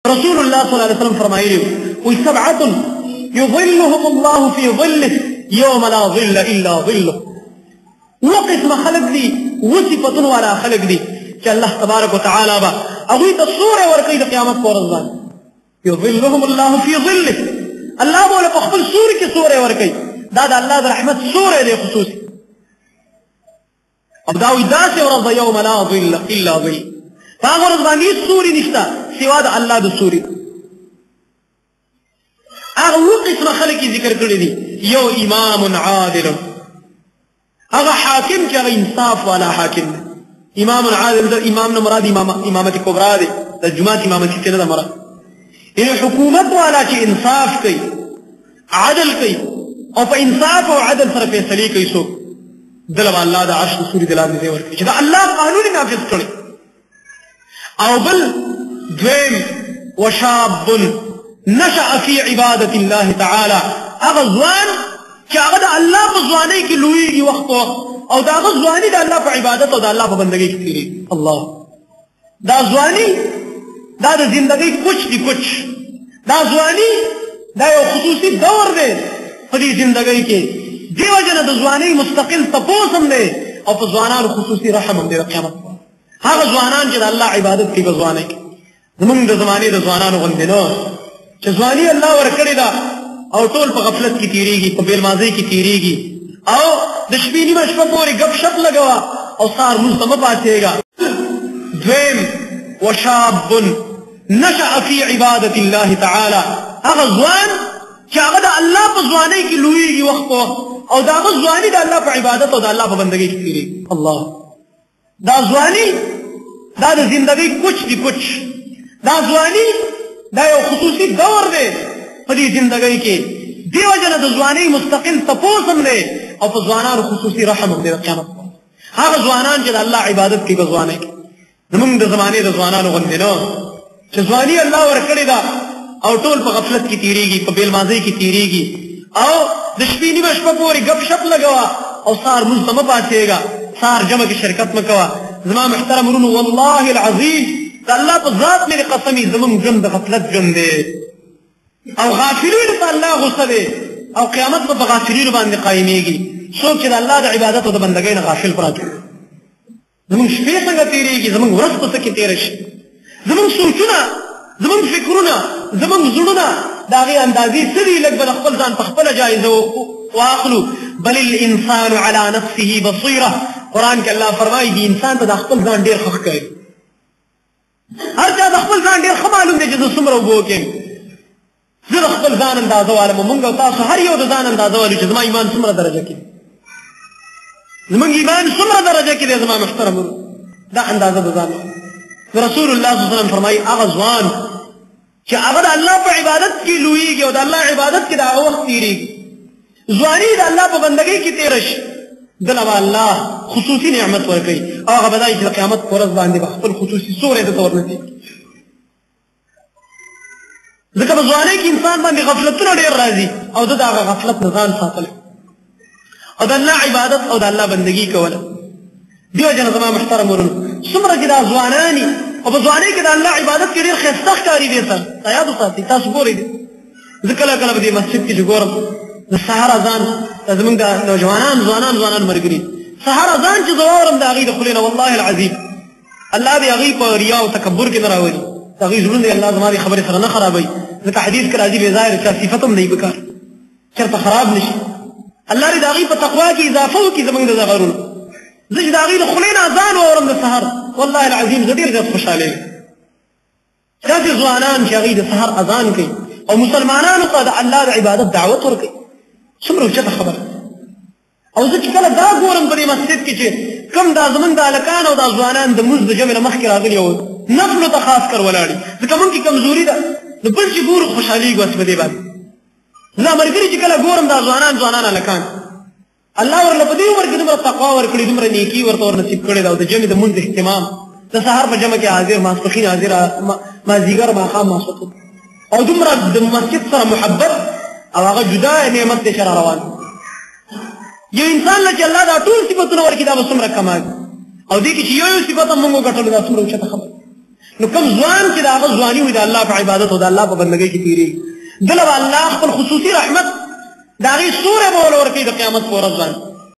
رسول الله صلی الله علیه وسلم فرمایلی وی سبعه یظلهم الله فی ظله یوم لا ظل الا ظله. وقسم خلق دي وصفتن والا خلق دي چې الله تبارک وتعالى با هغوی ته سوری ورکوي د قیامت په ورځ باندې. یظلهم الله فی ظله، الله به په خپل سوري کې سوری ورکوي. دا د الله د رحمت سوری دی خصوصي. او دا وایي داسې ورځ ده یوم لا ظل الا ظل، په هغه ورځ باندې هېڅ سوري نشته سوا د الله د سوري. هغه اووه قسمه خلک یې ذکر کړي دي. یو امام عادل، هغه حاکم چې هغه انصاف والا حاکم دی. امام عادل د امام نه مراد امامت کبرا دی، د جماعت امامتي څه نه ده مراد. یعنې حکومت والا چې انصاف کوي، عدل کوي، او په انصاف او عدل سره فیصلې کوي، څوک دله به الله د عرش د سوري د لاندې ځای ورکوي چې د الله قانون یې نافظ کړی. او بل دویم وشاب نشأ فی عبادة الله تعالی، هغه ځوان چې هغه د الله په ځوانۍ کې لویږي وخت په وخت، او د هغه ځواني د الله په عبادت او د الله په بندګۍ کې تېرېږي. الله دا ځواني دا د زندګۍ کوچ دی، کوچ. دا ځواني دا یو خصوصي دور دی په دې زندګۍ کې. دې وجه نه د ځوانۍ مستقل تپوس هم دی، او په ځوانانو خصوصي رحم هم دی د قیامت. هغه ځوانان چې د الله عبادت کوي په ځوانۍ کې، زمونږ د زمانې د ځوانانو غوندې نه چې ځواني الله ورکړې ده او ټول په غفلت کې تېرېږي، په بېلمازۍ کې تېرېږي، او د شپې نیمه شپه پورې ګپ شپ لګوه او سهار لمونځ ته مه پاڅېږه. دویم وشاب نشأ فی عبادة الله تعالی، هغه ځوان چې هغه د الله په ځوانۍ کې لویږي وخت په وخت، او د هغه ځواني د الله په عبادت او د الله په بندګۍ کې تېرېږي. الله دا ځواني دا د زندګۍ کوچ دی، کوچ. دا ځواني دا یو خصوصي دور دی په دې زندګۍ کې. دې وجه نه د ځوانۍ مستقل تپوس هم دی، او په ځوانانو خصوصي رحم هم دی د قیامت. هغه ځوانان چې د الله عبادت کوي په ځوانۍ کې، زمونږ د زمانې د ځوانانو غوندې نه چې ځواني الله ورکړې ده او ټول په غفلت کې تېرېږي، په بېلمازۍ کې تېرېږي، او د شپې نیمه شپه پورې ګپ شپ لګوه او سهار لمونځ ته مه پاڅېږه، سهار جمع کې شرکت مه کوه. زما محترم ورونو، والله العظیم د الله په ذات مې قسمي زمونږ ژوند د غفلت ژوند دی، او غافلینو ته الله غصه دی، او قیامت به په غافلینو باندې قایمېږي. څوک چې د الله د عبادت او د بندګۍ نه غافل پراته وي. زمونږ شپې څنګه تېرېږي، زمونږ ورځ په څه کې تېره شي، زمونږ سوچونه، زمونږ فکرونه، زمونږ زړونه د هغې اندازې څه دي. لږ به د خپل ځان په خپله جایزه واخلو. بل الانسان على نفسه بصیره، قرآن کې الله فرمایي د انسان ته د خپل ځان ډېر ښه ښکاري. هر چا د خپل ځان ډېر ښه معلوم دی چې زه څومره اوبه وکړم. زه د خپل ځان اندازه والم، مونږ او تاسو هر یو د ځان اندازه والو چې زما ایمان څومره درجه کې دی، زمونږ ایمان څومره درجه کې دی. زما محترم دا اندازه د ځان. رسول الله صلی الله علیه وسلم فرمایي هغه ځوان چې هغه د الله په عبادت کې لویږي او د الله عبادت کې د هغه وخت تېرېږي، ځواني د الله په بندګۍ کې تېره شي، دله به الله خصوصي نعمت ورکوي، او هغه به دا وي چې د قیامت په ورځ باندې به خپل خصوصي سوری دته ورنصیب کړي. ځکه په ځوانۍ کې انسان باندې غفلتونه ډېر راځي، او ده د هغه غفلت نه ځان ساتلی، او د الله عبادت او د الله بندګي کوله. دې وجه نه زما محترم ورونو، څومره چې دا ځواناني او په ځوانۍ کې د الله عبادت کې ډېر ښایسته ښکاري دې سره، دا یاد وساتئ. تاسو ګورئ زه کله کله په دې مسجد کې چې ګورم د سهار اذان، دا زمونږ د نوجوانان ځوانان ملګري سهار اذان چې زه واورم د هغوی د خولې نه، والله العظیم الله دې هغوی په ریا او تکبر کې نه راولي، د هغوی زړونه الله زما دې خبرې سره نه خرابوي. ځکه حدیث کې راځي بې ځایه چا صفت هم نه وي پکار، چېرته خراب نه شي. الله دې د هغوی په تقوا کې اضافه وکړي زمونږ د دغه غرونو. زه چې د هغوی د خولې نه اذان واورم د سهار، والله العظیم زه ډېر زیات خوشحالېږم. داسې ځوانان چې هغوی د سهار اذان کوي او مسلمانانو ته د الله د عبادت دعوت ورکوي، څومره اوچته خبره. او زه چې کله دا ګورم په دې مسجد کې چې کوم دا زمونږ د هلکان او دا ځوانان د مونځ د جمع نه مخکې راغلي او نفلو ته خاص کر ولاړي، ځکه مونږ کې کمزوري ده، نو بل چې ګورو خوشحالېږو هسې په دې باندې. زه ملګري چې کله ګورم دا ځوانان هلکان، الله ورله په دې عمر کې دومره تقوا ورکړي، دومره نیکي ورته ورنصیب کړې ده، او د جمع د مونځ اهتمام، د سهار په جمع کې حاضر، ماسپښین حاضر، مازدیګر، ماښام، ماسخوتن، او دومره د مسجد سره محبت، او هغه جدا نعمت دی چې را روان. یو انسان له چې الله دا ټول صفتونه ورکړي دا به څومره کمال، او دې کې چې یو صفت هم مونږ وګټلو دا څومره اوچته خبره. نو کوم ځوان چې د هغه ځواني وي د الله په عبادت او د الله په بندګۍ کې تېرېږي دله به الله خپل خصوصي رحمت د هغې سوری به ورله ورکوي د قیامت په ورځ باندې